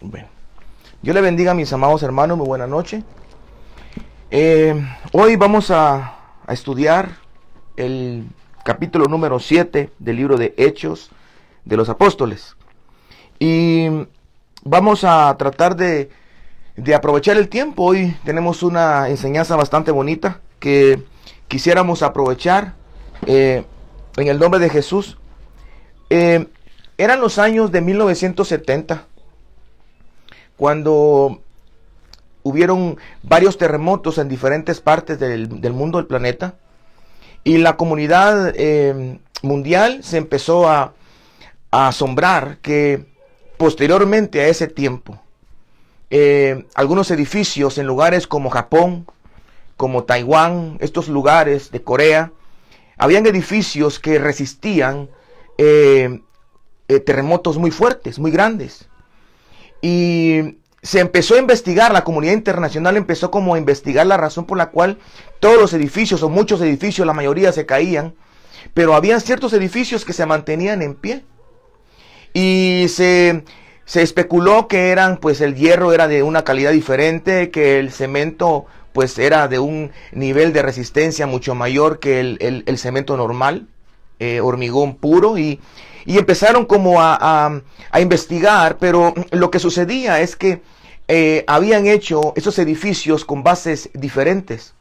Bueno, Dios le bendiga a mis amados hermanos, muy buena noche. Hoy vamos a estudiar el capítulo número 7 del libro de Hechos de los Apóstoles. Y vamos a tratar de aprovechar el tiempo. Hoy tenemos una enseñanza bastante bonita que quisiéramos aprovechar en el nombre de Jesús. Eran los años de 1970. Cuando hubieron varios terremotos en diferentes partes del mundo, del planeta, y la comunidad mundial se empezó a asombrar que posteriormente a ese tiempo, algunos edificios en lugares como Japón, como Taiwán, estos lugares de Corea, habían edificios que resistían terremotos muy fuertes, muy grandes. Y se empezó a investigar, la comunidad internacional empezó como a investigar la razón por la cual todos los edificios, o muchos edificios, la mayoría se caían, pero había ciertos edificios que se mantenían en pie. Y se especuló que eran, pues el hierro era de una calidad diferente, que el cemento pues era de un nivel de resistencia mucho mayor que el cemento normal, hormigón puro, y empezaron como a investigar, pero lo que sucedía es que habían hecho esos edificios con bases diferentes.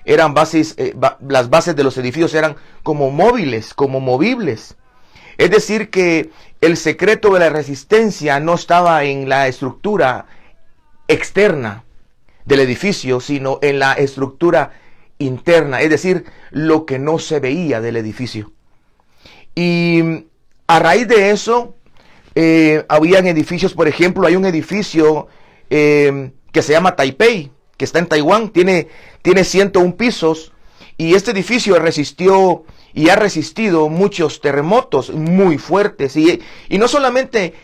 Eran bases, las bases de los edificios eran como móviles, como movibles. Es decir que el secreto de la resistencia no estaba en la estructura externa del edificio, sino en la estructura interna, es decir, lo que no se veía del edificio. Y a raíz de eso, habían edificios, por ejemplo, hay un edificio que se llama Taipei, que está en Taiwán, tiene 101 pisos, y este edificio resistió y ha resistido muchos terremotos muy fuertes, y no solamente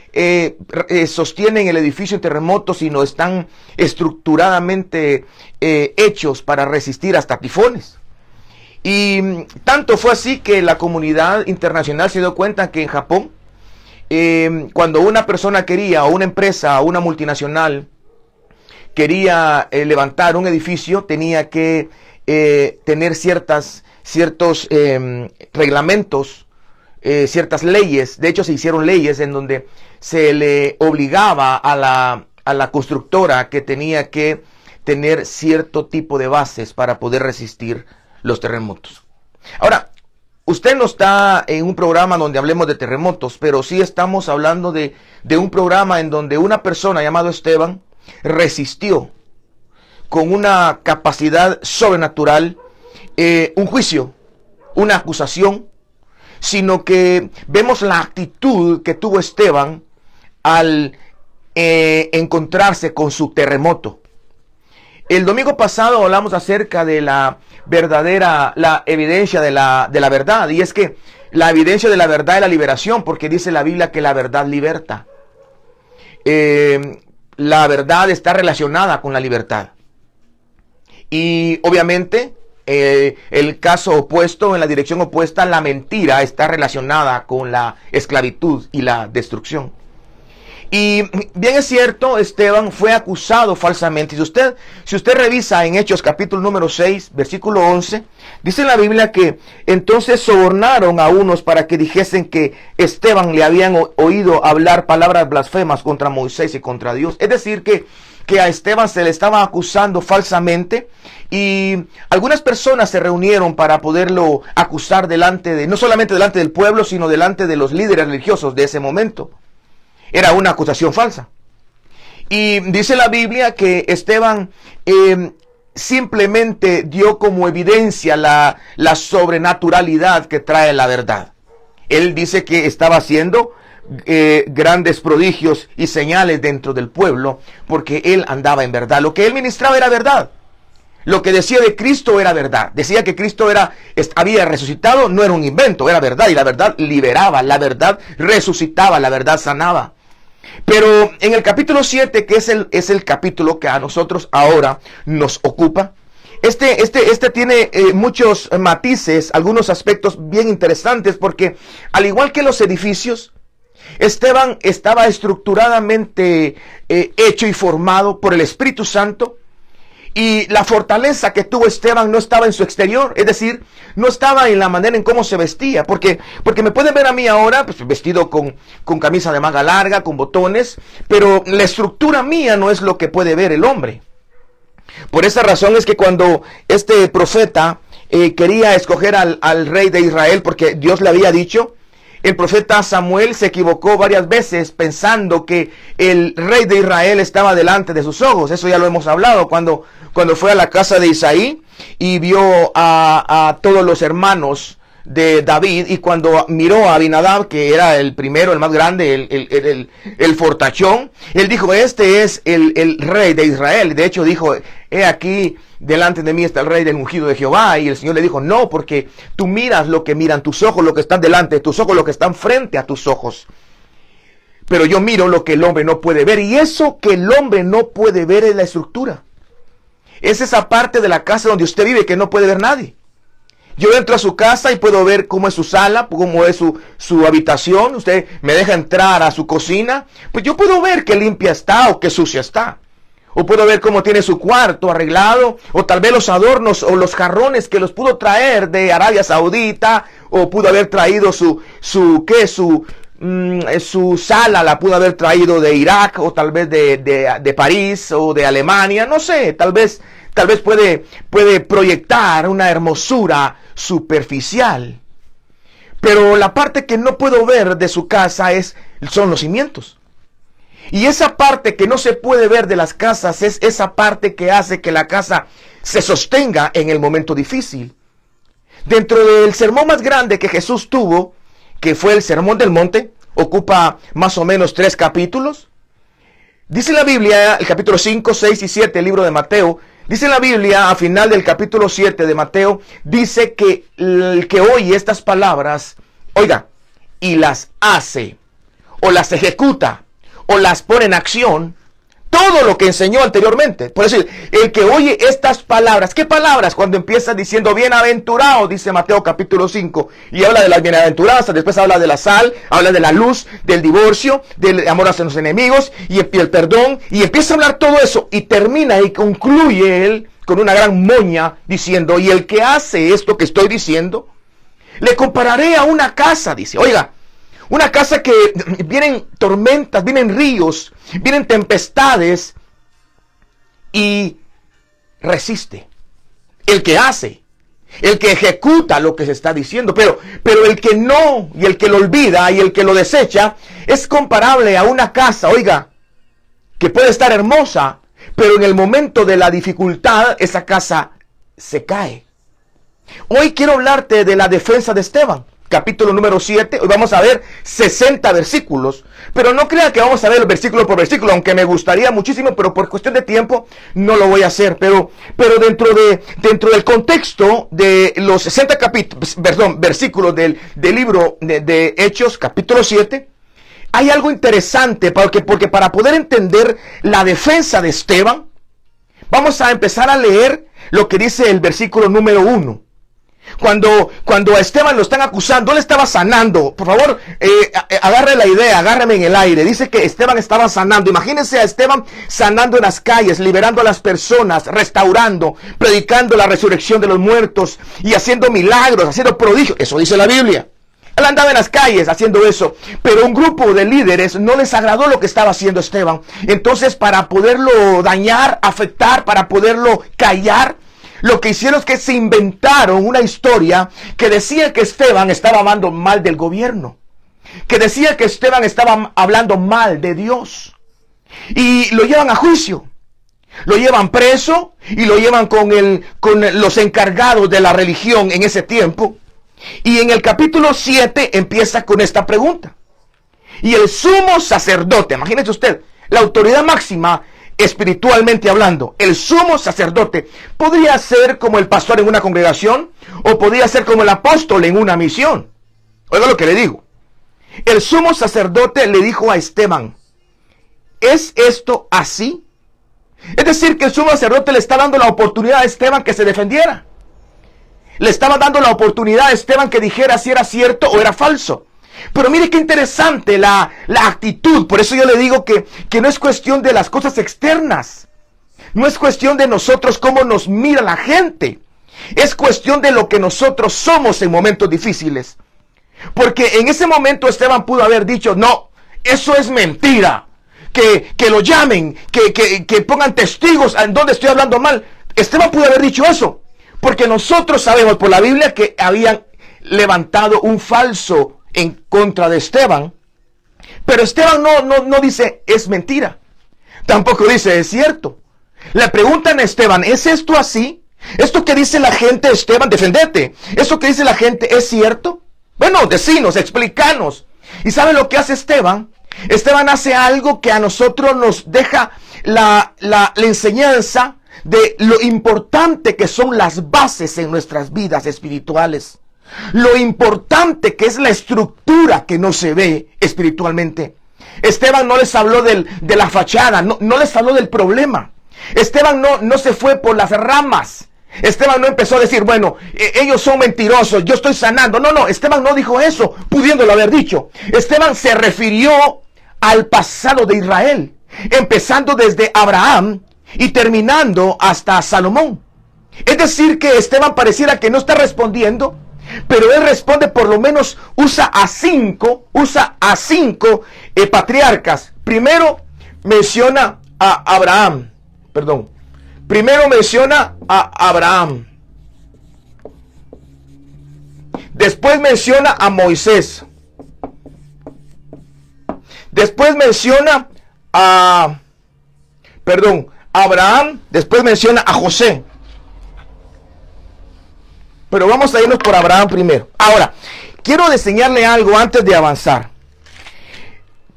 sostienen el edificio en terremotos, sino están estructuradamente hechos para resistir hasta tifones. Y tanto fue así que la comunidad internacional se dio cuenta que en Japón, cuando una persona quería, o una empresa, o una multinacional, quería levantar un edificio, tenía que tener ciertos reglamentos, ciertas leyes. De hecho, se hicieron leyes en donde se le obligaba a la constructora que tenía que tener cierto tipo de bases para poder resistir los terremotos. Ahora, usted no está en un programa donde hablemos de terremotos, pero sí estamos hablando de un programa en donde una persona llamada Esteban resistió con una capacidad sobrenatural un juicio, una acusación, sino que vemos la actitud que tuvo Esteban al encontrarse con su terremoto. El domingo pasado hablamos acerca de la evidencia de la verdad, y es que la evidencia de la verdad es la liberación, porque dice la Biblia que la verdad liberta. La verdad está relacionada con la libertad. Y obviamente el caso opuesto, en la dirección opuesta, la mentira está relacionada con la esclavitud y la destrucción. Y bien es cierto, Esteban fue acusado falsamente. Si usted revisa en Hechos capítulo número 6, versículo 11, dice en la Biblia que entonces sobornaron a unos para que dijesen que Esteban le habían oído hablar palabras blasfemas contra Moisés y contra Dios. Es decir, que a Esteban se le estaba acusando falsamente, y algunas personas se reunieron para poderlo acusar no solamente delante del pueblo, sino delante de los líderes religiosos de ese momento. Era una acusación falsa. Y dice la Biblia que Esteban simplemente dio como evidencia la sobrenaturalidad que trae la verdad. Él dice que estaba haciendo grandes prodigios y señales dentro del pueblo, porque él andaba en verdad. Lo que él ministraba era verdad. Lo que decía de Cristo era verdad. Decía que Cristo había resucitado, no era un invento, era verdad. Y la verdad liberaba, la verdad resucitaba, la verdad sanaba. Pero en el capítulo 7, que es el capítulo que a nosotros ahora nos ocupa, este tiene muchos matices, algunos aspectos bien interesantes, porque al igual que los edificios, Esteban estaba estructuradamente hecho y formado por el Espíritu Santo. Y la fortaleza que tuvo Esteban no estaba en su exterior, es decir, no estaba en la manera en cómo se vestía, porque me pueden ver a mí ahora pues, vestido con camisa de manga larga, con botones, pero la estructura mía no es lo que puede ver el hombre. Por esa razón es que cuando este profeta quería escoger al rey de Israel, porque Dios le había dicho, el profeta Samuel se equivocó varias veces pensando que el rey de Israel estaba delante de sus ojos. Eso ya lo hemos hablado cuando fue a la casa de Isaí y vio a todos los hermanos de David, y cuando miró a Abinadab, que era el primero, el más grande, el fortachón, él dijo, este es el rey de Israel. De hecho dijo, he aquí, delante de mí está el rey del ungido de Jehová. Y el Señor le dijo, no, porque tú miras lo que miran tus ojos, lo que están delante de tus ojos, lo que están frente a tus ojos. Pero yo miro lo que el hombre no puede ver. Y eso que el hombre no puede ver es la estructura. Es esa parte de la casa donde usted vive que no puede ver nadie. Yo entro a su casa y puedo ver cómo es su sala, cómo es su habitación. Usted me deja entrar a su cocina, pues yo puedo ver qué limpia está o qué sucia está. O puedo ver cómo tiene su cuarto arreglado, o tal vez los adornos o los jarrones que los pudo traer de Arabia Saudita, o pudo haber traído su sala la pudo haber traído de Irak, o tal vez de París o de Alemania, no sé, tal vez puede proyectar una hermosura superficial. Pero la parte que no puedo ver de su casa son los cimientos. Y esa parte que no se puede ver de las casas es esa parte que hace que la casa se sostenga en el momento difícil. Dentro del sermón más grande que Jesús tuvo, que fue el Sermón del Monte, ocupa más o menos 3 capítulos. Dice la Biblia, el capítulo 5, 6 y 7, el libro de Mateo, dice la Biblia, a final del capítulo 7 de Mateo, dice que el que oye estas palabras, oiga, y las hace, o las ejecuta, o las pone en acción, todo lo que enseñó anteriormente. Por decir, el que oye estas palabras, ¿qué palabras? Cuando empieza diciendo bienaventurado, dice Mateo capítulo 5, y habla de las bienaventuranzas, después habla de la sal, habla de la luz, del divorcio, del amor hacia los enemigos, y el perdón, y empieza a hablar todo eso, y termina y concluye él con una gran moña, diciendo, y el que hace esto que estoy diciendo, le compararé a una casa, dice, oiga, una casa que vienen tormentas, vienen ríos, vienen tempestades y resiste. El que hace, el que ejecuta lo que se está diciendo, pero el que no, y el que lo olvida y el que lo desecha, es comparable a una casa, oiga, que puede estar hermosa, pero en el momento de la dificultad, esa casa se cae. Hoy quiero hablarte de la defensa de Esteban. Capítulo número 7, hoy vamos a ver 60 versículos, pero no crea que vamos a ver versículo por versículo, aunque me gustaría muchísimo, pero por cuestión de tiempo no lo voy a hacer, pero dentro del contexto de los 60 versículos del libro de Hechos, capítulo 7, hay algo interesante, porque para poder entender la defensa de Esteban, vamos a empezar a leer lo que dice el versículo número 1. Cuando a Esteban lo están acusando, él estaba sanando. Por favor, agarre la idea, agárreme en el aire. Dice que Esteban estaba sanando. Imagínense a Esteban sanando en las calles, liberando a las personas, restaurando, predicando la resurrección de los muertos y haciendo milagros, haciendo prodigios. Eso dice la Biblia. Él andaba en las calles haciendo eso, pero un grupo de líderes no les agradó lo que estaba haciendo Esteban. Entonces, para poderlo dañar, afectar, para poderlo callar, lo que hicieron es que se inventaron una historia que decía que Esteban estaba hablando mal del gobierno, que decía que Esteban estaba hablando mal de Dios, y lo llevan a juicio, lo llevan preso y lo llevan con los encargados de la religión en ese tiempo. Y en el capítulo 7 empieza con esta pregunta: y el sumo sacerdote, imagínese usted, la autoridad máxima espiritualmente hablando, el sumo sacerdote, podría ser como el pastor en una congregación, o podría ser como el apóstol en una misión. Oiga lo que le digo. El sumo sacerdote le dijo a Esteban: ¿es esto así? Es decir, que el sumo sacerdote le está dando la oportunidad a Esteban que se defendiera. Le estaba dando la oportunidad a Esteban que dijera si era cierto o era falso. Pero mire qué interesante la actitud. Por eso yo le digo que no es cuestión de las cosas externas. No es cuestión de nosotros cómo nos mira la gente. Es cuestión de lo que nosotros somos en momentos difíciles. Porque en ese momento Esteban pudo haber dicho, no, eso es mentira. Que lo llamen, que pongan testigos en donde estoy hablando mal. Esteban pudo haber dicho eso. Porque nosotros sabemos por la Biblia que habían levantado un falso en contra de Esteban. Pero Esteban no dice es mentira. Tampoco dice es cierto. Le preguntan a Esteban, ¿es esto así? ¿Esto que dice la gente, Esteban, defendete? ¿Esto que dice la gente es cierto? Bueno, decinos, explícanos. ¿Y sabe lo que hace Esteban? Esteban hace algo que a nosotros nos deja la enseñanza de lo importante que son las bases en nuestras vidas espirituales. Lo importante que es la estructura que no se ve espiritualmente. Esteban no les habló de la fachada, no les habló del problema. Esteban no se fue por las ramas. Esteban no empezó a decir, bueno, ellos son mentirosos, yo estoy sanando. No, Esteban no dijo eso, pudiéndolo haber dicho. Esteban se refirió al pasado de Israel, empezando desde Abraham y terminando hasta Salomón. Es decir, que Esteban pareciera que no está respondiendo, pero él responde, por lo menos usa a cinco patriarcas. Primero menciona a Abraham. Primero menciona a Abraham. Después menciona a Moisés. Después menciona a Abraham. Después menciona a José. Pero vamos a irnos por Abraham primero. Ahora, quiero enseñarle algo antes de avanzar.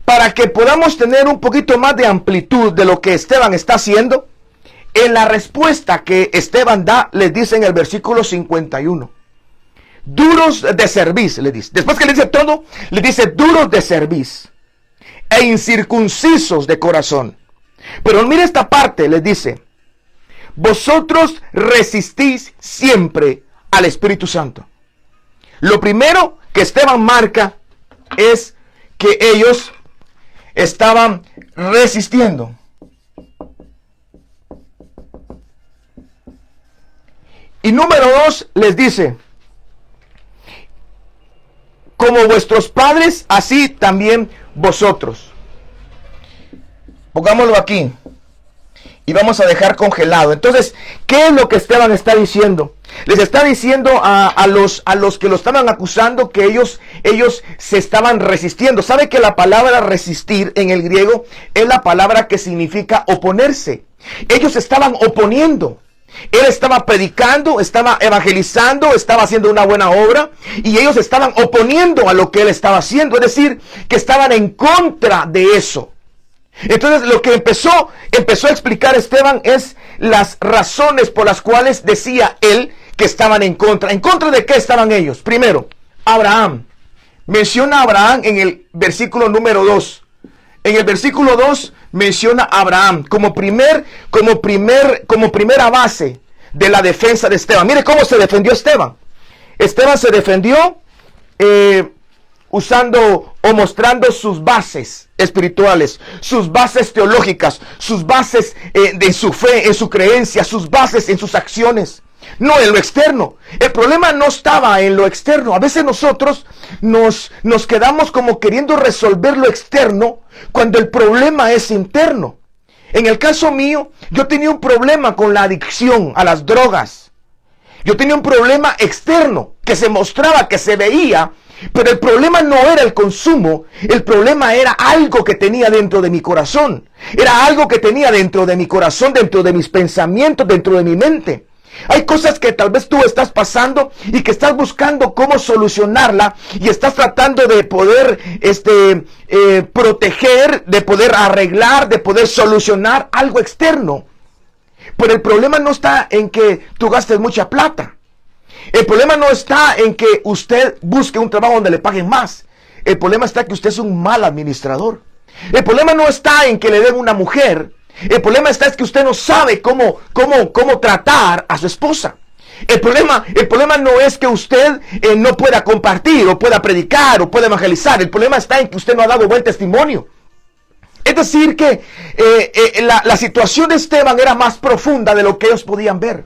Para que podamos tener un poquito más de amplitud de lo que Esteban está haciendo, en la respuesta que Esteban da, les dice en el versículo 51. Duros de cerviz, le dice. Después que le dice todo, le dice duros de cerviz e incircuncisos de corazón. Pero mire esta parte, les dice, vosotros resistís siempre al Espíritu Santo. Lo primero que Esteban marca es que ellos estaban resistiendo. Y número 2 les dice, como vuestros padres, así también vosotros. Pongámoslo aquí y vamos a dejar congelado. Entonces, ¿qué es lo que Esteban está diciendo? Les está diciendo a los que lo estaban acusando que ellos se estaban resistiendo. ¿Sabe que la palabra resistir en el griego es la palabra que significa oponerse? Ellos estaban oponiendo. Él estaba predicando, estaba evangelizando, estaba haciendo una buena obra y ellos estaban oponiendo a lo que él estaba haciendo. Es decir, que estaban en contra de eso. Entonces lo que empezó a explicar Esteban es las razones por las cuales decía él que estaban en contra. ¿En contra de qué estaban ellos? Primero, Abraham. Menciona a Abraham en el versículo número 2. En el versículo 2 menciona a Abraham como primera base de la defensa de Esteban. Mire cómo se defendió Esteban. Esteban se defendió usando o mostrando sus bases espirituales, sus bases teológicas, sus bases de su fe, en su creencia, sus bases en sus acciones. No en lo externo. El problema no estaba en lo externo. A veces nosotros nos quedamos como queriendo resolver lo externo cuando el problema es interno. En el caso mío, yo tenía un problema con la adicción a las drogas. Yo tenía un problema externo que se mostraba, que se veía, pero el problema no era el consumo. El problema era algo que tenía dentro de mi corazón. Era algo que tenía dentro de mi corazón, dentro de mis pensamientos, dentro de mi mente. Hay cosas que tal vez tú estás pasando y que estás buscando cómo solucionarla y estás tratando de poder proteger, de poder arreglar, de poder solucionar algo externo. Pero el problema no está en que tú gastes mucha plata. El problema no está en que usted busque un trabajo donde le paguen más. El problema está en que usted es un mal administrador. El problema no está en que le den una mujer. El problema está es que usted no sabe cómo tratar a su esposa. El problema no es que usted no pueda compartir o pueda predicar o pueda evangelizar. El problema está en que usted no ha dado buen testimonio. Es decir que la situación de Esteban era más profunda de lo que ellos podían ver.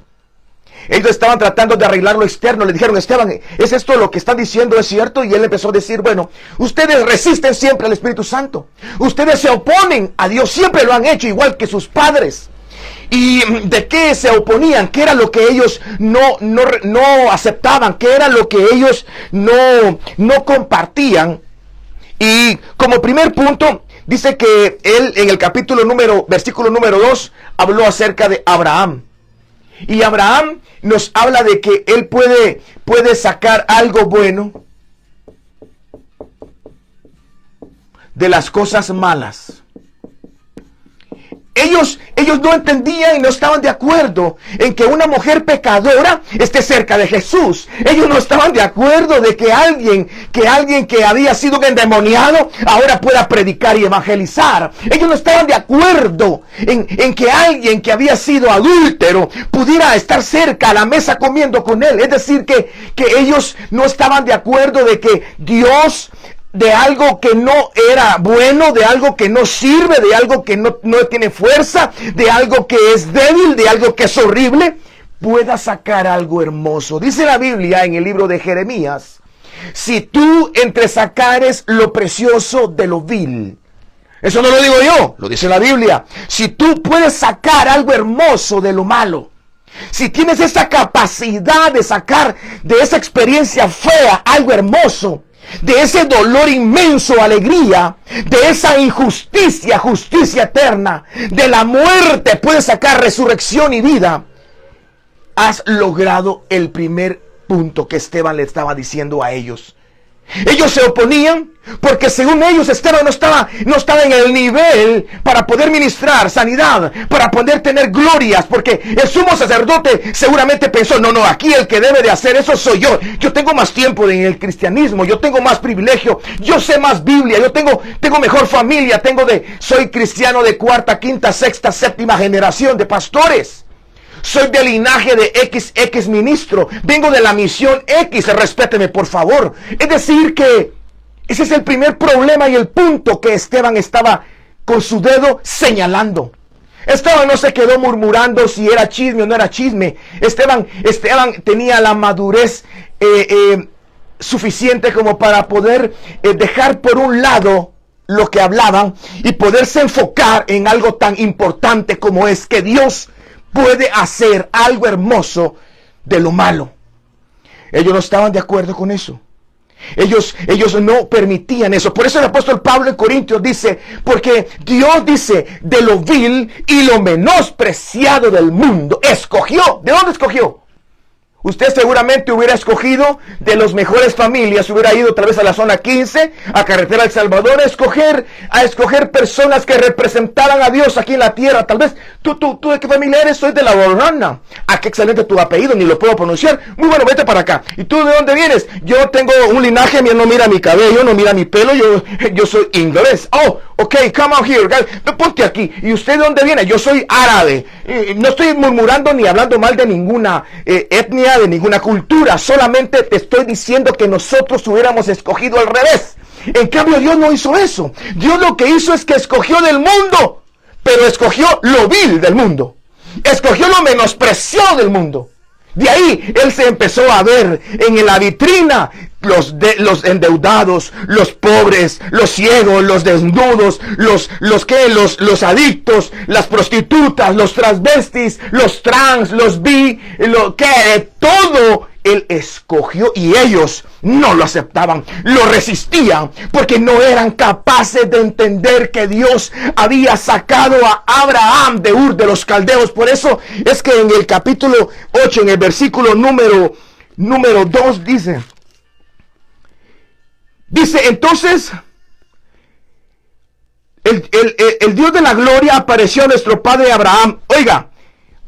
Ellos estaban tratando de arreglar lo externo. Le dijeron: Esteban, ¿es esto lo que están diciendo? ¿Es cierto? Y él empezó a decir: bueno, ustedes resisten siempre al Espíritu Santo. Ustedes se oponen a Dios. Siempre lo han hecho, igual que sus padres. ¿Y de qué se oponían? ¿Qué era lo que ellos no aceptaban? ¿Qué era lo que ellos no compartían? Y como primer punto, dice que él en el versículo número 2, habló acerca de Abraham. Y Abraham nos habla de que él puede sacar algo bueno de las cosas malas. Ellos no entendían y no estaban de acuerdo en que una mujer pecadora esté cerca de Jesús. Ellos no estaban de acuerdo de que alguien que había sido endemoniado ahora pueda predicar y evangelizar. Ellos no estaban de acuerdo en que alguien que había sido adúltero pudiera estar cerca a la mesa comiendo con él. Es decir, que ellos no estaban de acuerdo de que Dios, de algo que no era bueno, de algo que no sirve, de algo que no tiene fuerza, de algo que es débil, de algo que es horrible, pueda sacar algo hermoso. Dice la Biblia en el libro de Jeremías: si tú entresacares lo precioso de lo vil. Eso no lo digo yo, lo dice la Biblia. Si tú puedes sacar algo hermoso de lo malo, si tienes esa capacidad de sacar de esa experiencia fea algo hermoso, de ese dolor inmenso, alegría, de esa injusticia, justicia eterna, de la muerte puedes sacar resurrección y vida, has logrado el primer punto que Esteban le estaba diciendo a ellos. Ellos se oponían porque según ellos Esteban no estaba en el nivel para poder ministrar sanidad, para poder tener glorias, porque el sumo sacerdote seguramente pensó: no, aquí el que debe de hacer eso soy yo. Yo tengo más tiempo en el cristianismo, yo tengo más privilegio, yo sé más Biblia, yo tengo mejor familia, soy cristiano de cuarta, quinta, sexta, séptima generación de pastores. Soy del linaje de XX ministro. Vengo de la misión X. Respéteme, por favor. Es decir que ese es el primer problema y el punto que Esteban estaba con su dedo señalando. Esteban no se quedó murmurando si era chisme o no era chisme. Esteban tenía la madurez suficiente como para poder dejar por un lado lo que hablaban y poderse enfocar en algo tan importante como es que Dios puede hacer algo hermoso de lo malo. Ellos no estaban de acuerdo con eso. Ellos no permitían eso. Por eso el apóstol Pablo en Corintios dice: porque Dios dice, de lo vil y lo menospreciado del mundo escogió. ¿De dónde escogió? Usted seguramente hubiera escogido de las mejores familias, hubiera ido tal vez a la zona 15, a Carretera El Salvador, a escoger personas que representaran a Dios aquí en la tierra. Tal vez, ¿tú de qué familia eres? Soy de la Borrana. Ah, qué excelente tu apellido, ni lo puedo pronunciar. Muy bueno, vete para acá. ¿Y tú de dónde vienes? Yo tengo un linaje, no mira mi cabello, no mira mi pelo, yo soy inglés. Oh, ok, come on here, guys. Ponte aquí. ¿Y usted de dónde viene? Yo soy árabe. No estoy murmurando ni hablando mal de ninguna etnia, de ninguna cultura. Solamente te estoy diciendo que nosotros hubiéramos escogido al revés. En cambio, Dios no hizo eso. Dios lo que hizo es que escogió del mundo, pero escogió lo vil del mundo. Escogió lo menospreciado del mundo. De ahí Él se empezó a ver en la vitrina los endeudados, los pobres, los ciegos, los desnudos, los adictos, las prostitutas, los transvestis, los trans, los bi, todo Él escogió, y ellos no lo aceptaban, lo resistían, porque no eran capaces de entender que Dios había sacado a Abraham de Ur de los Caldeos. Por eso es que en el capítulo 8, en el versículo número 2, dice entonces, el Dios de la gloria apareció a nuestro padre Abraham. Oiga,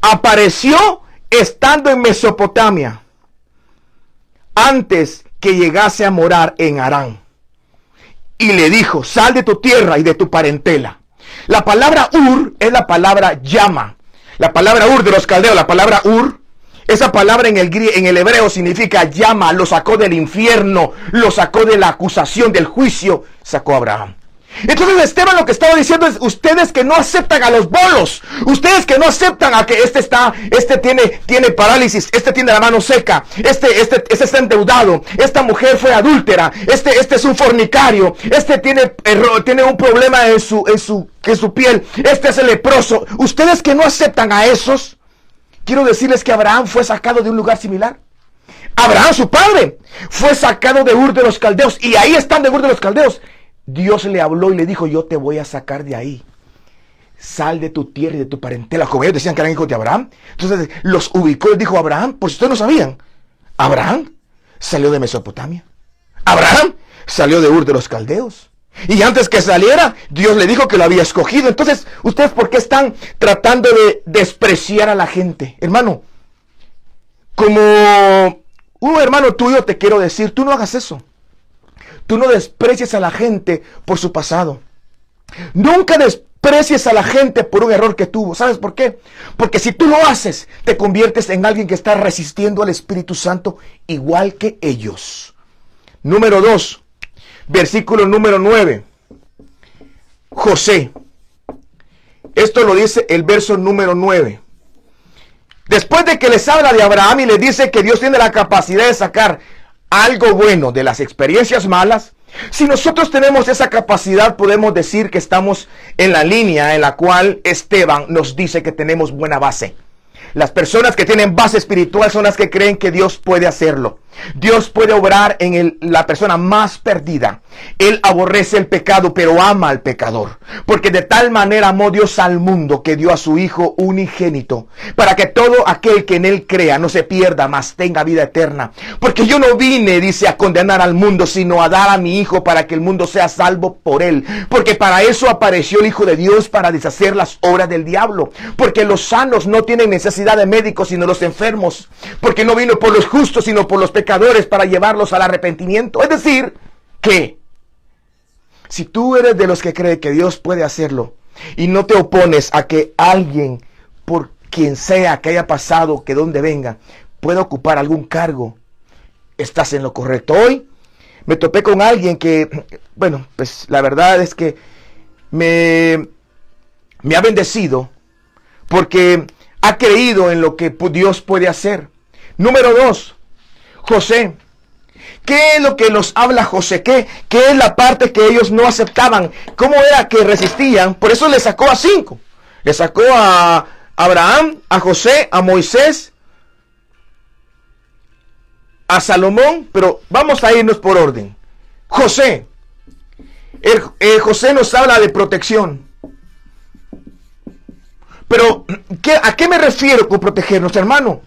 apareció estando en Mesopotamia, antes que llegase a morar en Harán. Y le dijo: sal de tu tierra y de tu parentela. La palabra Ur es la palabra llama. La palabra Ur de los caldeos, la palabra Ur Esa palabra en el hebreo significa llama, lo sacó del infierno, lo sacó de la acusación, del juicio, sacó a Abraham. Entonces Esteban lo que estaba diciendo es: ustedes que no aceptan a los bolos, ustedes que no aceptan a que este tiene parálisis, este tiene la mano seca, este está endeudado, esta mujer fue adúltera, este es un fornicario, este tiene un problema en su piel, este es el leproso. Ustedes que no aceptan a esos, quiero decirles que Abraham fue sacado de un lugar similar. Abraham, su padre, fue sacado de Ur de los Caldeos, y ahí están de Ur de los Caldeos. Dios le habló y le dijo: yo te voy a sacar de ahí. Sal de tu tierra y de tu parentela. Como ellos decían que eran hijos de Abraham, entonces los ubicó y dijo: Abraham, por si ustedes no sabían, Abraham salió de Mesopotamia. Abraham salió de Ur de los Caldeos. Y antes que saliera, Dios le dijo que lo había escogido. Entonces, ¿ustedes por qué están tratando de despreciar a la gente? Hermano, como un hermano tuyo te quiero decir, tú no hagas eso. Tú no desprecies a la gente por su pasado. Nunca desprecies a la gente por un error que tuvo. ¿Sabes por qué? Porque si tú lo haces, te conviertes en alguien que está resistiendo al Espíritu Santo igual que ellos. Número 2, versículo número 9. José. Esto lo dice el verso número 9. Después de que les habla de Abraham y les dice que Dios tiene la capacidad de sacar algo bueno de las experiencias malas, si nosotros tenemos esa capacidad, podemos decir que estamos en la línea en la cual Esteban nos dice que tenemos buena base. Las personas que tienen base espiritual son las que creen que Dios puede hacerlo. Dios puede obrar en la persona más perdida. Él aborrece el pecado, pero ama al pecador. Porque de tal manera amó Dios al mundo que dio a su Hijo unigénito, para que todo aquel que en Él crea no se pierda, mas tenga vida eterna. Porque yo no vine, dice, a condenar al mundo, sino a dar a mi Hijo para que el mundo sea salvo por Él. Porque para eso apareció el Hijo de Dios, para deshacer las obras del diablo. Porque los sanos no tienen necesidad de médicos, sino los enfermos. Porque no vino por los justos, sino por los pecadores, para llevarlos al arrepentimiento. Es decir, que si tú eres de los que cree que Dios puede hacerlo y no te opones a que alguien, por quien sea que haya pasado, que donde venga, pueda ocupar algún cargo, estás en lo correcto. Hoy me topé con alguien que, bueno, pues la verdad es que me ha bendecido porque ha creído en lo que Dios puede hacer. Número 2, José. ¿Qué es lo que nos habla José? ¿Qué es la parte que ellos no aceptaban? ¿Cómo era que resistían? Por eso le sacó a 5. Le sacó a Abraham, a José, a Moisés, a Salomón. Pero vamos a irnos por orden. José. José nos habla de protección. Pero, ¿a qué me refiero con protegernos, hermano?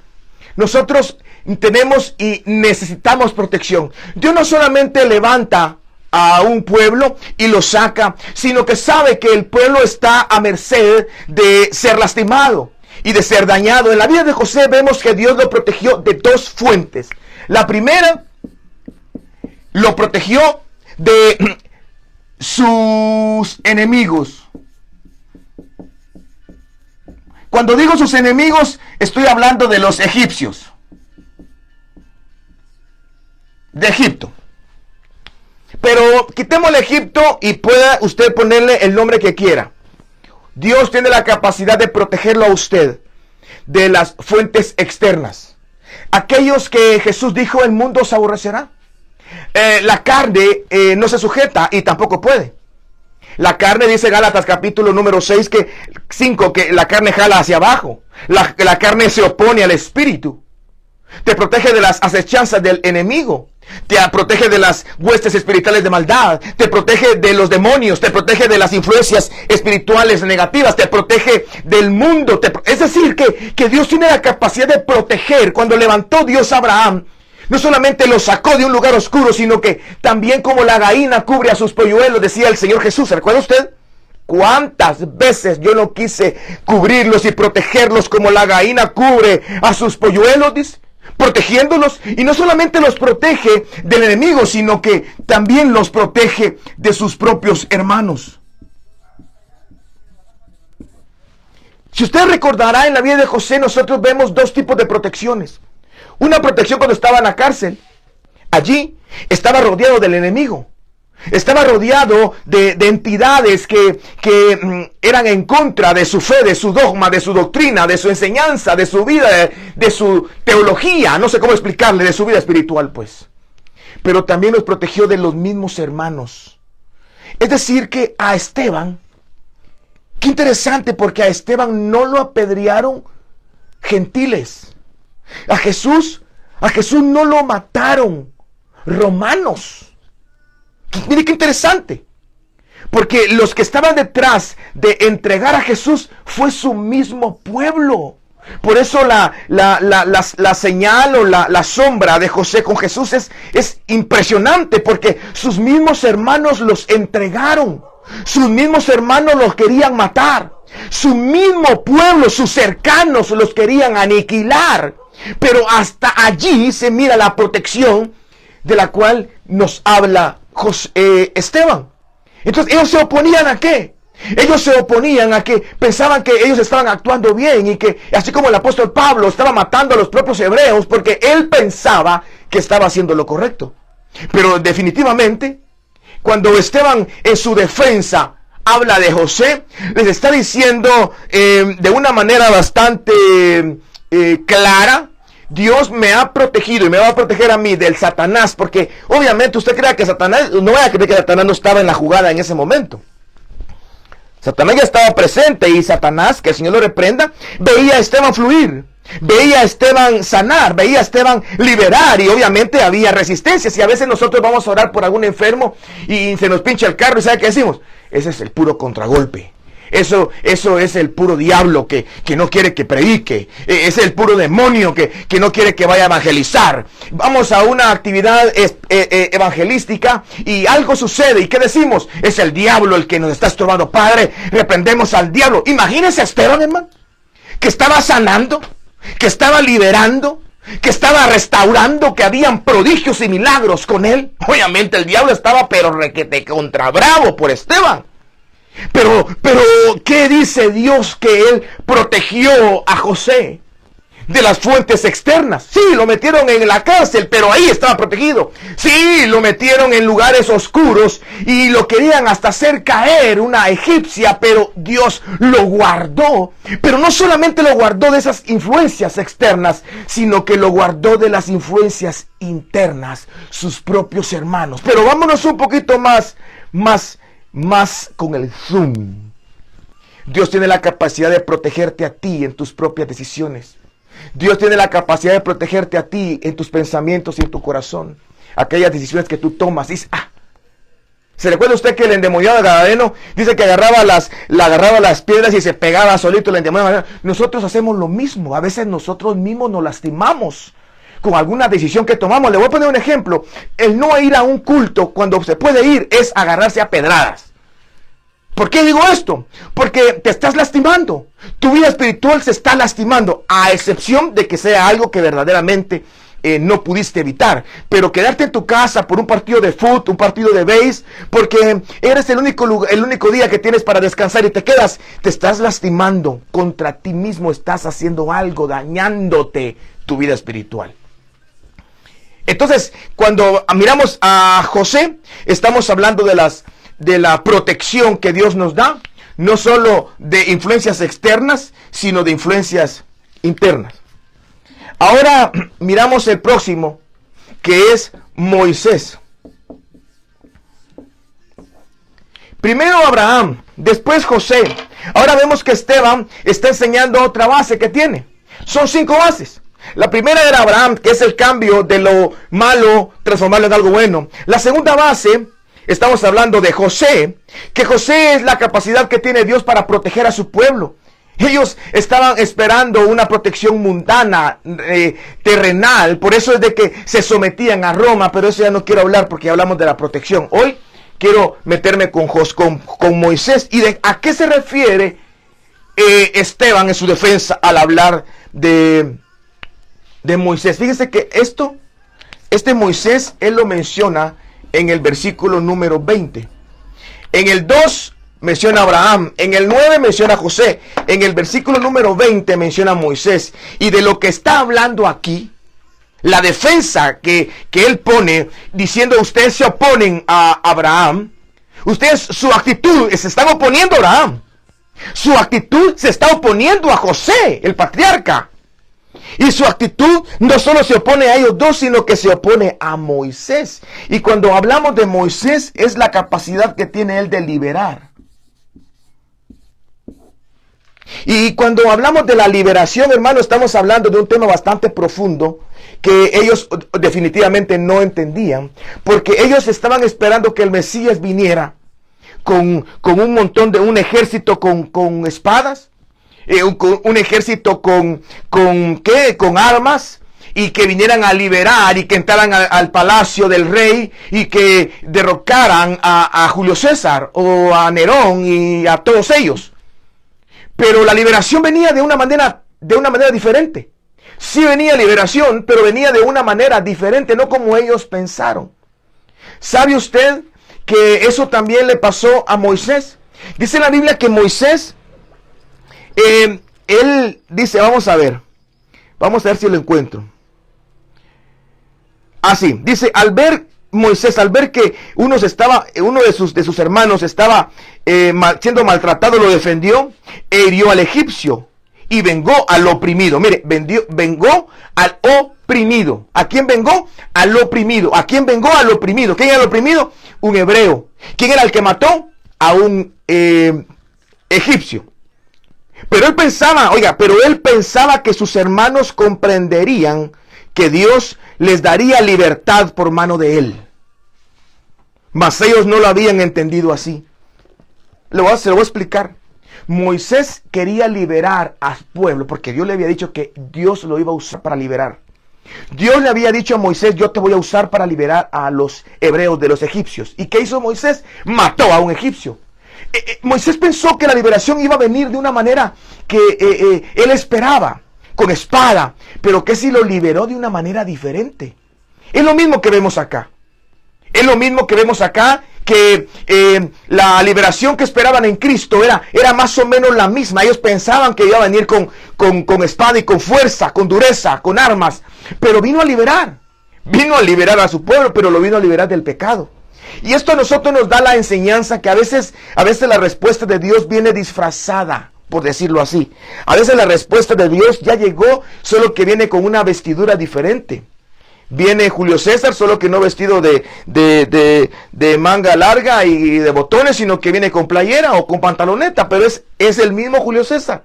Nosotros tenemos y necesitamos protección. Dios no solamente levanta a un pueblo y lo saca, sino que sabe que el pueblo está a merced de ser lastimado y de ser dañado. En la vida de José vemos que Dios lo protegió de 2 fuentes. La primera, lo protegió de sus enemigos. Cuando digo sus enemigos, estoy hablando de los egipcios. De Egipto. Pero quitémosle Egipto y pueda usted ponerle el nombre que quiera. Dios tiene la capacidad de protegerlo a usted de las fuentes externas. Aquellos que Jesús dijo: el mundo os aborrecerá. La carne no se sujeta y tampoco puede. La carne, dice Gálatas capítulo número 5, que la carne jala hacia abajo. La carne se opone al espíritu. Te protege de las acechanzas del enemigo. Te protege de las huestes espirituales de maldad. Te protege de los demonios. Te protege de las influencias espirituales negativas. Te protege del mundo. Es decir, que Dios tiene la capacidad de proteger. Cuando levantó Dios a Abraham, no solamente lo sacó de un lugar oscuro, sino que también como la gallina cubre a sus polluelos, decía el Señor Jesús. ¿Se recuerda usted? ¿Cuántas veces yo no quise cubrirlos y protegerlos como la gallina cubre a sus polluelos? Dice, protegiéndolos. Y no solamente los protege del enemigo, sino que también los protege de sus propios hermanos. Si usted recordará, en la vida de José nosotros vemos dos tipos de protecciones. Una protección cuando estaba en la cárcel. Allí estaba rodeado del enemigo. Estaba rodeado de entidades que eran en contra de su fe, de su dogma, de su doctrina, de su enseñanza, de su vida, de su teología. No sé cómo explicarle, de su vida espiritual, pues. Pero también los protegió de los mismos hermanos. Es decir, que a Esteban, qué interesante, porque a Esteban no lo apedrearon gentiles. A Jesús no lo mataron romanos. Mire qué interesante, porque los que estaban detrás de entregar a Jesús fue su mismo pueblo. Por eso la señal o la sombra de José con Jesús es impresionante, porque sus mismos hermanos los entregaron. Sus mismos hermanos los querían matar. Su mismo pueblo, sus cercanos los querían aniquilar. Pero hasta allí se mira la protección de la cual nos habla Esteban. Entonces ellos se oponían ¿a qué? Ellos se oponían a que pensaban que ellos estaban actuando bien, y que así como el apóstol Pablo estaba matando a los propios hebreos porque él pensaba que estaba haciendo lo correcto. Pero definitivamente, cuando Esteban en su defensa habla de José, les está diciendo de una manera bastante clara: Dios me ha protegido y me va a proteger a mí del Satanás, porque obviamente usted crea que Satanás, no vaya a creer que Satanás no estaba en la jugada en ese momento. Satanás ya estaba presente, y Satanás, que el Señor lo reprenda, veía a Esteban fluir, veía a Esteban sanar, veía a Esteban liberar, y obviamente había resistencias. Y a veces nosotros vamos a orar por algún enfermo y se nos pincha el carro, y ¿sabe qué decimos? Ese es el puro contragolpe. Eso es el puro diablo que no quiere que predique. Es el puro demonio que no quiere que vaya a evangelizar. Vamos a una actividad evangelística y algo sucede. ¿Y qué decimos? Es el diablo el que nos está estorbando. Padre, reprendemos al diablo. Imagínense a Esteban, hermano, que estaba sanando, que estaba liberando, que estaba restaurando, que habían prodigios y milagros con él. Obviamente el diablo estaba pero requete contra bravo por Esteban. Pero, ¿qué dice Dios? Que él protegió a José de las fuentes externas. Sí, lo metieron en la cárcel, pero ahí estaba protegido. Sí, lo metieron en lugares oscuros y lo querían hasta hacer caer una egipcia, pero Dios lo guardó. Pero no solamente lo guardó de esas influencias externas, sino que lo guardó de las influencias internas, sus propios hermanos. Pero vámonos un poquito más con el zoom. Dios tiene la capacidad de protegerte a ti en tus propias decisiones. Dios tiene la capacidad de protegerte a ti en tus pensamientos y en tu corazón. Aquellas decisiones que tú tomas. Dice, ¿se recuerda usted que el endemoniado de Gadareno dice que agarraba las piedras y se pegaba solito el endemoniado? Nosotros hacemos lo mismo. A veces nosotros mismos nos lastimamos con alguna decisión que tomamos. Le voy a poner un ejemplo. El no ir a un culto cuando se puede ir es agarrarse a pedradas. ¿Por qué digo esto? Porque te estás lastimando. Tu vida espiritual se está lastimando, a excepción de que sea algo que verdaderamente no pudiste evitar. Pero quedarte en tu casa por un partido de fútbol, un partido de béis, porque eres el único día que tienes para descansar y te quedas, te estás lastimando contra ti mismo. Estás haciendo algo, dañándote tu vida espiritual. Entonces, cuando miramos a José, estamos hablando de la protección que Dios nos da, no solo de influencias externas, sino de influencias internas. Ahora miramos el próximo, que es Moisés. Primero Abraham, después José. Ahora vemos que Esteban está enseñando otra base que tiene. Son 5 bases. La primera era Abraham, que es el cambio de lo malo, transformarlo en algo bueno. La segunda base, estamos hablando de José, que José es la capacidad que tiene Dios para proteger a su pueblo. Ellos estaban esperando una protección mundana, terrenal, por eso es de que se sometían a Roma, pero eso ya no quiero hablar porque hablamos de la protección. Hoy quiero meterme con Moisés. ¿Y a qué se refiere Esteban en su defensa al hablar de Moisés? Fíjese que este Moisés, él lo menciona en el versículo número 20. En el 2 menciona a Abraham, en el 9 menciona a José, en el versículo número 20 menciona a Moisés. Y de lo que está hablando aquí, la defensa que él pone, diciendo ustedes se oponen a Abraham, ustedes su actitud se están oponiendo a Abraham, su actitud se está oponiendo a José, el patriarca. Y su actitud no solo se opone a ellos dos, sino que se opone a Moisés. Y cuando hablamos de Moisés, es la capacidad que tiene él de liberar. Y cuando hablamos de la liberación, hermano, estamos hablando de un tema bastante profundo que ellos definitivamente no entendían, porque ellos estaban esperando que el Mesías viniera con un montón de un ejército con espadas, un ejército con armas, y que vinieran a liberar y que entraran al palacio del rey y que derrocaran a Julio César o a Nerón y a todos ellos. Pero la liberación venía de una manera diferente. Sí venía liberación, pero venía de una manera diferente, no como ellos pensaron. ¿Sabe usted que eso también le pasó a Moisés? Dice la Biblia que Moisés, él dice, vamos a ver si lo encuentro. Así, dice, Moisés, al ver que uno de sus hermanos estaba siendo maltratado, lo defendió e hirió al egipcio y vengó al oprimido. Mire, vengó al oprimido. ¿A quién vengó? Al oprimido. ¿A quién vengó? Al oprimido. ¿Quién era el oprimido? Un hebreo. ¿Quién era el que mató? A un egipcio. Pero él pensaba que sus hermanos comprenderían que Dios les daría libertad por mano de él. Mas ellos no lo habían entendido así. Se lo voy a explicar. Moisés quería liberar al pueblo porque Dios le había dicho que Dios lo iba a usar para liberar. Dios le había dicho a Moisés, yo te voy a usar para liberar a los hebreos de los egipcios. ¿Y qué hizo Moisés? Mató a un egipcio. Moisés pensó que la liberación iba a venir de una manera que él esperaba, con espada, pero que si lo liberó de una manera diferente. Es lo mismo que vemos acá. Es lo mismo que vemos acá, que la liberación que esperaban en Cristo era más o menos la misma. Ellos pensaban que iba a venir con espada y con fuerza, con dureza, con armas, pero vino a liberar a su pueblo, pero lo vino a liberar del pecado. Y esto a nosotros nos da la enseñanza que a veces la respuesta de Dios viene disfrazada, por decirlo así. A veces la respuesta de Dios ya llegó, solo que viene con una vestidura diferente. Viene Julio César, solo que no vestido de manga larga y de botones, sino que viene con playera o con pantaloneta, pero es el mismo Julio César.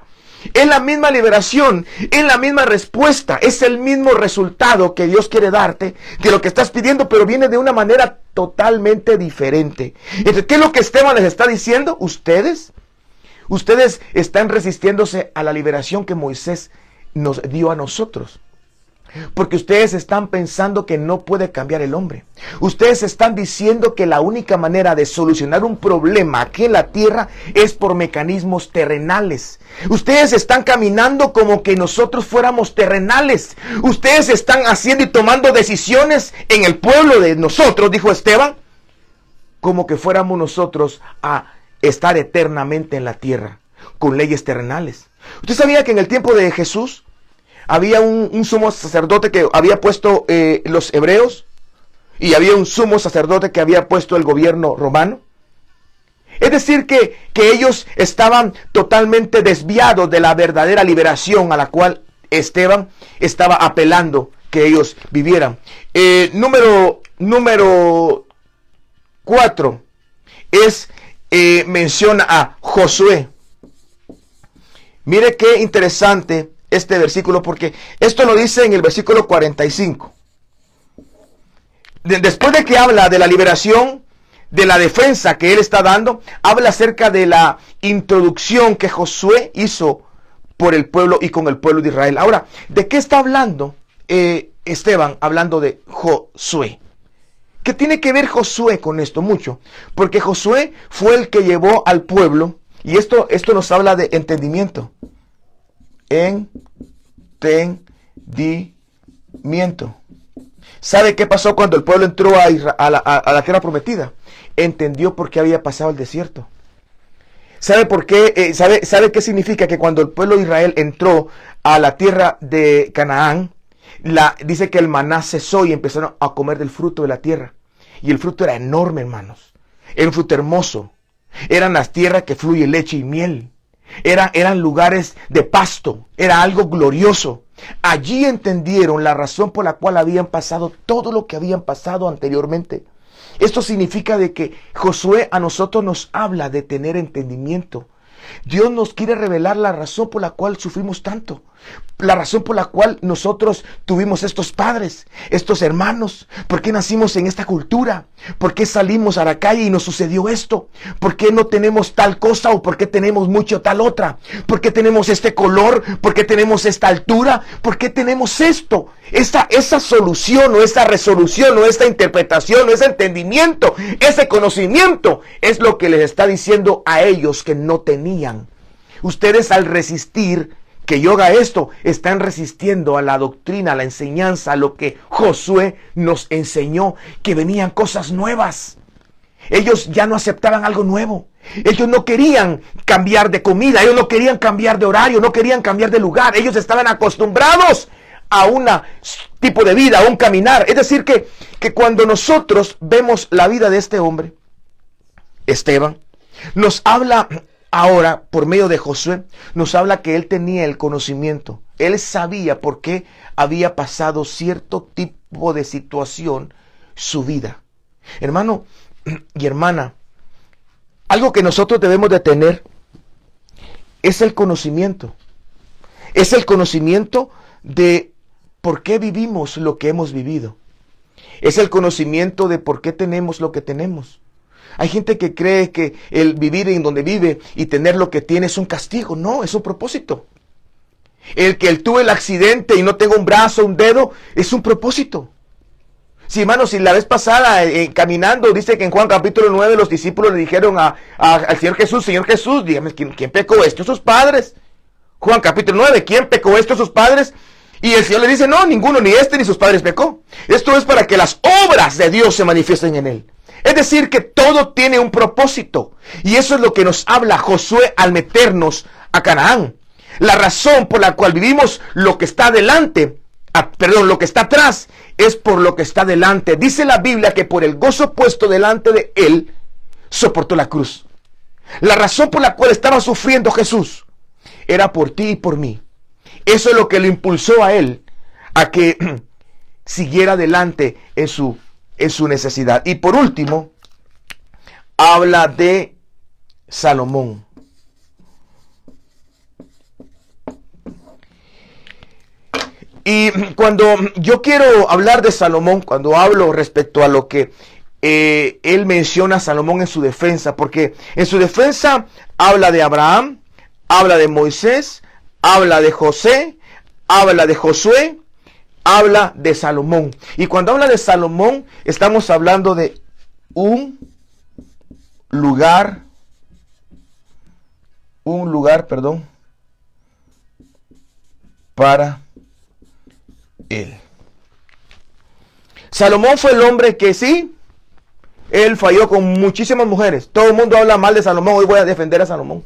Es la misma liberación, es la misma respuesta, es el mismo resultado que Dios quiere darte de lo que estás pidiendo, pero viene de una manera totalmente diferente. Entonces, ¿qué es lo que Esteban les está diciendo? Ustedes están resistiéndose a la liberación que Moisés nos dio a nosotros. Porque ustedes están pensando que no puede cambiar el hombre. Ustedes están diciendo que la única manera de solucionar un problema aquí en la tierra es por mecanismos terrenales. Ustedes están caminando como que nosotros fuéramos terrenales. Ustedes están haciendo y tomando decisiones en el pueblo de nosotros, dijo Esteban, como que fuéramos nosotros a estar eternamente en la tierra, con leyes terrenales. ¿Usted sabía que en el tiempo de Jesús había un sumo sacerdote que había puesto los hebreos, y había un sumo sacerdote que había puesto el gobierno romano? Es decir, que ellos estaban totalmente desviados de la verdadera liberación a la cual Esteban estaba apelando que ellos vivieran. Número 4 menciona a Josué. Mire qué interesante este versículo, porque esto lo dice en el versículo 45. Después de que habla de la liberación, de la defensa que él está dando, habla acerca de la introducción que Josué hizo por el pueblo y con el pueblo de Israel. Ahora, ¿de qué está hablando Esteban hablando de Josué? ¿Qué tiene que ver Josué con esto? Mucho. Porque Josué fue el que llevó al pueblo, y esto nos habla de entendimiento. Entendimiento. ¿Sabe qué pasó cuando el pueblo entró a la tierra prometida? Entendió por qué había pasado el desierto. ¿Sabe por qué? ¿Sabe qué significa? Que cuando el pueblo de Israel entró a la tierra de Canaán, dice que el maná cesó y empezaron a comer del fruto de la tierra. Y el fruto era enorme, hermanos. Era un fruto hermoso. Eran las tierras que fluye leche y miel. Eran lugares de pasto. Era algo glorioso. Allí entendieron la razón por la cual habían pasado todo lo que habían pasado anteriormente. Esto significa de que Josué a nosotros nos habla de tener entendimiento. Dios nos quiere revelar la razón por la cual sufrimos tanto. La razón por la cual nosotros tuvimos estos padres, estos hermanos. ¿Por qué nacimos en esta cultura? ¿Por qué salimos a la calle y nos sucedió esto? ¿Por qué no tenemos tal cosa o por qué tenemos mucho tal otra? ¿Por qué tenemos este color? ¿Por qué tenemos esta altura? ¿Por qué tenemos esto? Esa solución o esta resolución o esta interpretación o ese entendimiento, ese conocimiento es lo que les está diciendo a ellos que no tenían. Ustedes al resistir que yo haga esto, están resistiendo a la doctrina, a la enseñanza, a lo que Josué nos enseñó, que venían cosas nuevas. Ellos ya no aceptaban algo nuevo. Ellos no querían cambiar de comida, ellos no querían cambiar de horario, no querían cambiar de lugar. Ellos estaban acostumbrados a un tipo de vida, a un caminar. Es decir, que cuando nosotros vemos la vida de este hombre, Esteban, nos habla ahora, por medio de Josué, nos habla que él tenía el conocimiento. Él sabía por qué había pasado cierto tipo de situación su vida. Hermano y hermana, algo que nosotros debemos de tener es el conocimiento. Es el conocimiento de por qué vivimos lo que hemos vivido. Es el conocimiento de por qué tenemos lo que tenemos. Hay gente que cree que el vivir en donde vive y tener lo que tiene es un castigo. No, es un propósito. El que él tuvo el accidente y no tengo un brazo, un dedo, es un propósito. Sí, hermano, si la vez pasada caminando, dice que en Juan capítulo 9 los discípulos le dijeron al Señor Jesús, dígame, ¿quién pecó esto? Sus padres. Juan capítulo 9, ¿quién pecó esto? Sus padres. Y el Señor le dice, no, ninguno, ni este ni sus padres pecó. Esto es para que las obras de Dios se manifiesten en él. Es decir, que todo tiene un propósito. Y eso es lo que nos habla Josué al meternos a Canaán. La razón por la cual vivimos lo que está adelante, lo que está atrás, es por lo que está adelante. Dice la Biblia que por el gozo puesto delante de él, soportó la cruz. La razón por la cual estaba sufriendo Jesús era por ti y por mí. Eso es lo que le impulsó a él a que siguiera adelante en su necesidad. Y por último, habla de Salomón. Y cuando yo quiero hablar de Salomón, cuando hablo respecto a lo que él menciona a Salomón en su defensa, porque en su defensa habla de Abraham, habla de Moisés, habla de José, habla de Josué, habla de Salomón. Y cuando habla de Salomón, estamos hablando de un lugar, para él. Salomón fue el hombre que sí, él falló con muchísimas mujeres. Todo el mundo habla mal de Salomón. Hoy voy a defender a Salomón.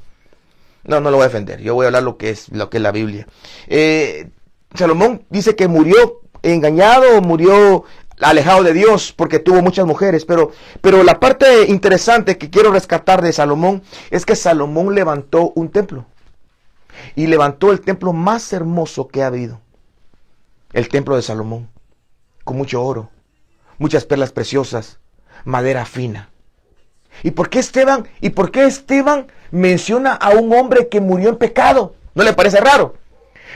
No lo voy a defender. Yo voy a hablar lo que es la Biblia. Salomón dice que murió engañado, murió alejado de Dios porque tuvo muchas mujeres. Pero la parte interesante que quiero rescatar de Salomón es que Salomón levantó un templo. Y levantó el templo más hermoso que ha habido. El templo de Salomón. Con mucho oro, muchas perlas preciosas, madera fina. ¿Y por qué Esteban menciona a un hombre que murió en pecado? ¿No le parece raro?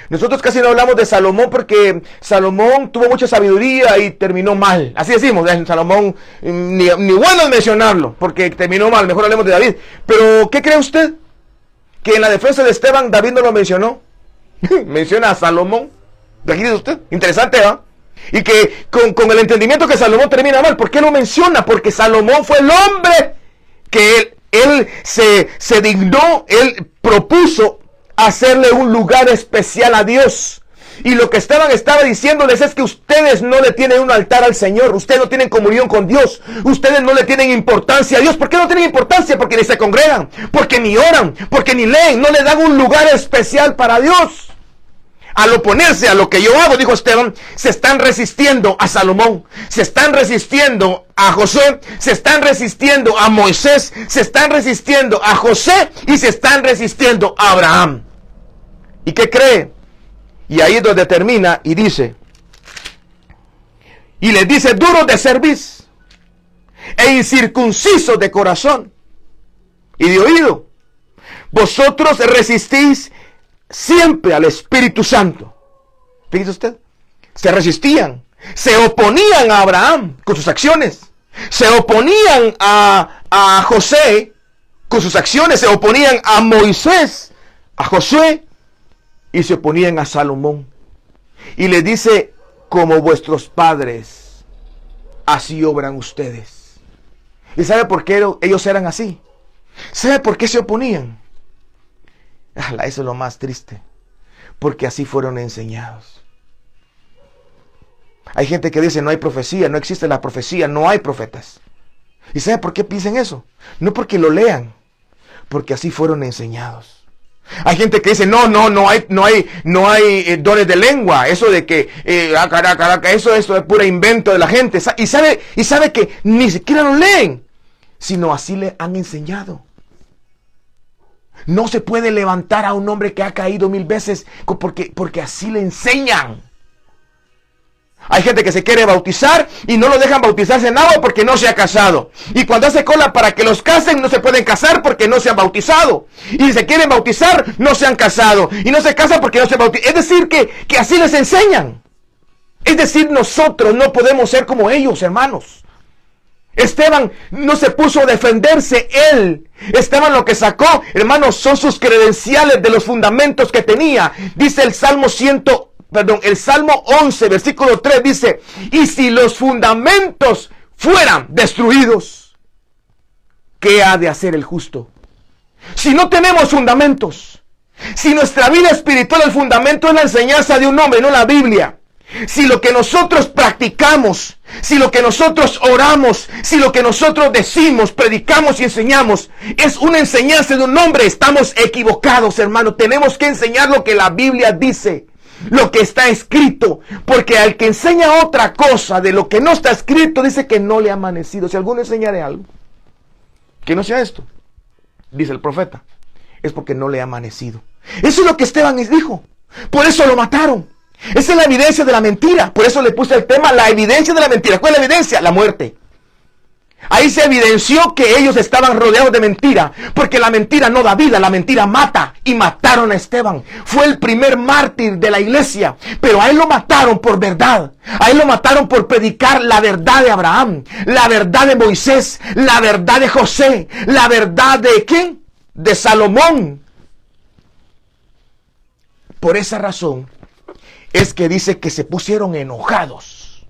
Nosotros casi no hablamos de Salomón porque Salomón tuvo mucha sabiduría y terminó mal. Así decimos, Salomón, ni bueno es mencionarlo porque terminó mal. Mejor hablemos de David. Pero, ¿qué cree usted? Que en la defensa de Esteban, David no lo mencionó. Menciona a Salomón. Aquí dice usted. Interesante, ¿va? Y que con el entendimiento que Salomón termina mal. ¿Por qué lo menciona? Porque Salomón fue el hombre que él se dignó, él propuso hacerle un lugar especial a Dios. Y lo que Esteban estaba diciéndoles es que ustedes no le tienen un altar al Señor. Ustedes no tienen comunión con Dios. Ustedes no le tienen importancia a Dios. ¿Por qué no tienen importancia? Porque ni se congregan, porque ni oran, porque ni leen. No le dan un lugar especial para Dios. Al oponerse a lo que yo hago, dijo Esteban, se están resistiendo a Salomón, se están resistiendo a Josué, se están resistiendo a Moisés, se están resistiendo a José y se están resistiendo a Abraham. ¿Y qué cree? Y ahí es donde termina y dice, y les dice, duros de cerviz e incircuncisos de corazón y de oído, vosotros resistís siempre al Espíritu Santo. Fíjese usted, se resistían, se oponían a Abraham con sus acciones, se oponían a José con sus acciones, se oponían a Moisés, a Josué, y se oponían a Salomón. Y le dice, como vuestros padres, así obran ustedes. ¿Y sabe por qué ellos eran así? ¿Sabe por qué se oponían? Eso es lo más triste, porque así fueron enseñados. Hay gente que dice no hay profecía, no existe la profecía, no hay profetas. ¿Y sabe por qué piensan eso? No porque lo lean, porque así fueron enseñados. Hay gente que dice no hay dones de lengua, eso de que eso es pura invento de la gente. Y sabe que ni siquiera lo leen, sino así le han enseñado. No se puede levantar a un hombre que ha caído 1000 veces porque así le enseñan. Hay gente que se quiere bautizar y no lo dejan bautizarse en agua porque no se ha casado. Y cuando hace cola para que los casen, no se pueden casar porque no se han bautizado. Y si se quieren bautizar, no se han casado. Y no se casan porque no se bautizan. Es decir, que así les enseñan. Es decir, nosotros no podemos ser como ellos, hermanos. Esteban no se puso a defenderse él. Esteban lo que sacó, hermanos, son sus credenciales de los fundamentos que tenía. Dice el Salmo 11, versículo 3, dice, y si los fundamentos fueran destruidos, ¿qué ha de hacer el justo? Si no tenemos fundamentos, si nuestra vida espiritual, el fundamento es la enseñanza de un hombre, no la Biblia. Si lo que nosotros practicamos, si lo que nosotros oramos, si lo que nosotros decimos, predicamos y enseñamos es una enseñanza de un hombre, estamos equivocados, hermano. Tenemos que enseñar lo que la Biblia dice, lo que está escrito, porque al que enseña otra cosa de lo que no está escrito, dice que no le ha amanecido. Si alguno enseñare algo que no sea esto, dice el profeta, es porque no le ha amanecido. Eso es lo que Esteban dijo. Por eso lo mataron. Esa es la evidencia de la mentira. Por eso le puse el tema, la evidencia de la mentira. ¿Cuál es la evidencia? La muerte. Ahí se evidenció que ellos estaban rodeados de mentira, porque la mentira no da vida, la mentira mata. Y mataron a Esteban. Fue el primer mártir de la iglesia, pero a él lo mataron por verdad. A él lo mataron por predicar la verdad de Abraham, la verdad de Moisés, la verdad de José, la verdad de ¿quién? De Salomón. Por esa razón es que dice que se pusieron enojados.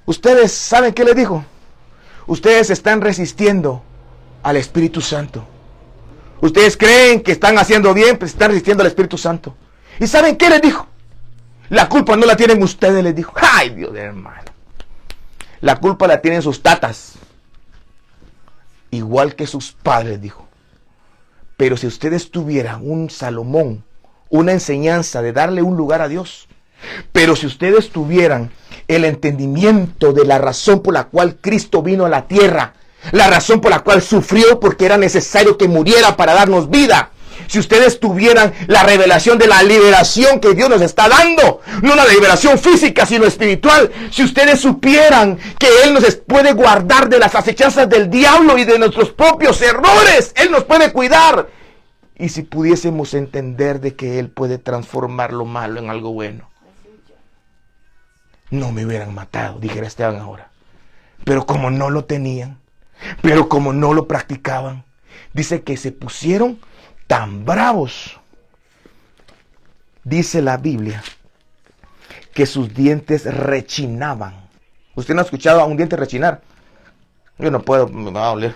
¿Ustedes saben qué les dijo? Ustedes están resistiendo al Espíritu Santo. Ustedes creen que están haciendo bien, pero están resistiendo al Espíritu Santo. ¿Y saben qué les dijo? La culpa no la tienen ustedes, les dijo. ¡Ay, Dios de hermano! La culpa la tienen sus tatas. Igual que sus padres, dijo. Pero si ustedes tuvieran un Salomón, una enseñanza de darle un lugar a Dios, pero si ustedes tuvieran el entendimiento de la razón por la cual Cristo vino a la tierra, la razón por la cual sufrió porque era necesario que muriera para darnos vida, si ustedes tuvieran la revelación de la liberación que Dios nos está dando, no una liberación física sino espiritual, si ustedes supieran que Él nos puede guardar de las acechanzas del diablo y de nuestros propios errores, Él nos puede cuidar. Y si pudiésemos entender de que Él puede transformar lo malo en algo bueno, no me hubieran matado, dijera Esteban ahora. Pero como no lo tenían, pero como no lo practicaban, dice que se pusieron tan bravos. Dice la Biblia que sus dientes rechinaban. ¿Usted no ha escuchado a un diente rechinar? Yo no puedo, me va a doler.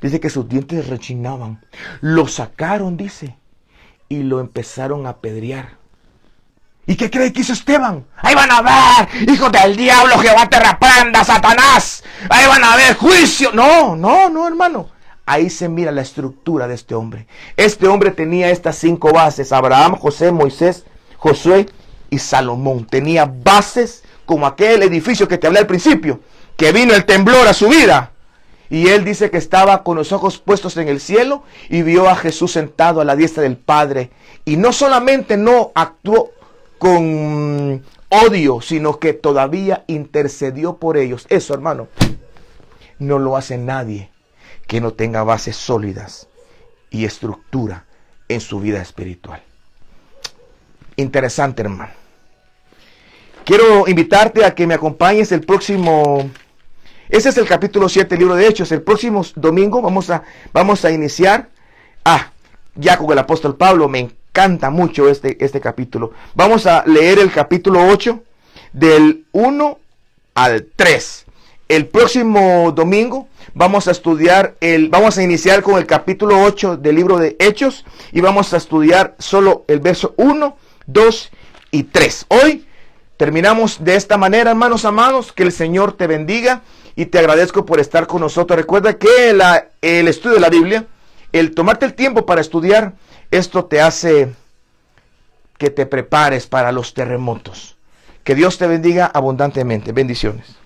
Dice que sus dientes rechinaban. Lo sacaron, dice, y lo empezaron a apedrear. ¿Y qué cree que hizo Esteban? Ahí van a ver, hijos del diablo, Jehová te reprenda, Satanás. Ahí van a ver juicio. No, hermano. Ahí se mira la estructura de este hombre. Este hombre tenía estas 5 bases: Abraham, José, Moisés, Josué y Salomón. Tenía bases como aquel edificio que te hablé al principio, que vino el temblor a su vida. Y él dice que estaba con los ojos puestos en el cielo y vio a Jesús sentado a la diestra del Padre. Y no solamente no actuó con odio, sino que todavía intercedió por ellos. Eso, hermano, no lo hace nadie que no tenga bases sólidas y estructura en su vida espiritual. Interesante, hermano. Quiero invitarte a que me acompañes el próximo... Ese es el capítulo 7 del libro de Hechos. El próximo domingo vamos a iniciar ya con el apóstol Pablo. Me encanta mucho este capítulo. Vamos a leer el capítulo 8 del 1 al 3. El próximo domingo vamos a iniciar con el capítulo 8 del libro de Hechos y vamos a estudiar solo el verso 1, 2 y 3. Hoy terminamos de esta manera, hermanos amados. Que el Señor te bendiga y te agradezco por estar con nosotros. Recuerda que el estudio de la Biblia, el tomarte el tiempo para estudiar, esto te hace que te prepares para los terremotos. Que Dios te bendiga abundantemente. Bendiciones.